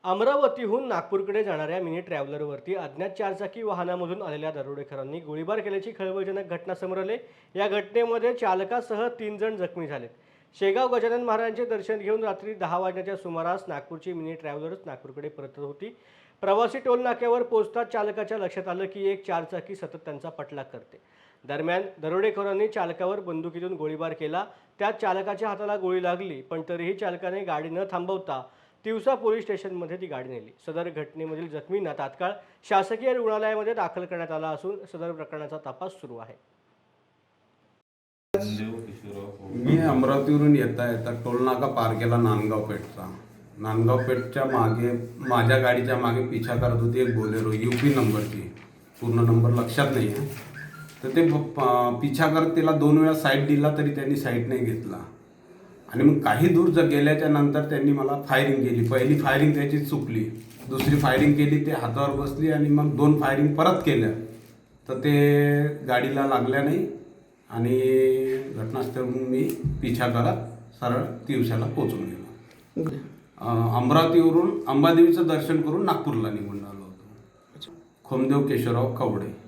अमरावतीहून नागपूरकडे जाणाऱ्या मिनी ट्रॅव्हलरवरती अज्ञात चारचाकी वाहनामधून आलेल्या दरोडेखोरांनी गोळीबार केल्याची खळबळजनक घटना समोर आली। या घटनेमध्ये चालकासह 3 जण जखमी झाले। शेगाव गजानन महाराजांचे दर्शन घेऊन रात्री 10 वाजण्याच्या सुमारास नागपूरची मिनी ट्रॅव्हलर नागपूरकडे परतत होती। प्रवासी टोल नाक्यावर पोहोचताच चालकाच्या लक्षात आलं की एक चारचाकी सतत त्यांचा पाठलाग करते। दरम्यान दरोडेखोरांनी चालकावर बंदुकीतून गोळीबार केला। त्यात चालकाच्या हाताला गोळी लागली, पण तरीही चालकाने गाडी न थांबवता तिवसा पोलीस स्टेशनमध्ये ती गाडी नेली। सदर घटनेमधील जखमींना तात्काळ शासकीय रुग्णालयामध्ये दाखल करण्यात आला असून सदर प्रकरणाचा तपास सुरू आहे। मी अमरावतीवरून येता टोल नाका पार केला नांदगाव पेठचा। नांदगाव पेठच्या मागे माझ्या गाडीच्या मागे पिछा करत होती एक बोलेरो यूपी नंबरची, पूर्ण नंबर लक्षात नाही आहे। तर ते पिछा करत तिला 2 वेळा साईड दिला तरी त्यांनी साईड नाही घेतला आणि मग काही दूर गेल्याच्या नंतर त्यांनी मला फायरिंग केली। पहिली फायरिंग त्याची चुकली, दुसरी फायरिंग केली ते हातावर बसली आणि मग 2 फायरिंग परत केल्या तर ते गाडीला लागल्या नाही आणि घटनास्थळावरून मी पिछा करत सरळ तिवसाला पोहोचून गेलो। अमरावतीवरून अंबादेवीचं दर्शन करून नागपूरला निघून आलो होतो। खोमदेव केशवराव कवडे।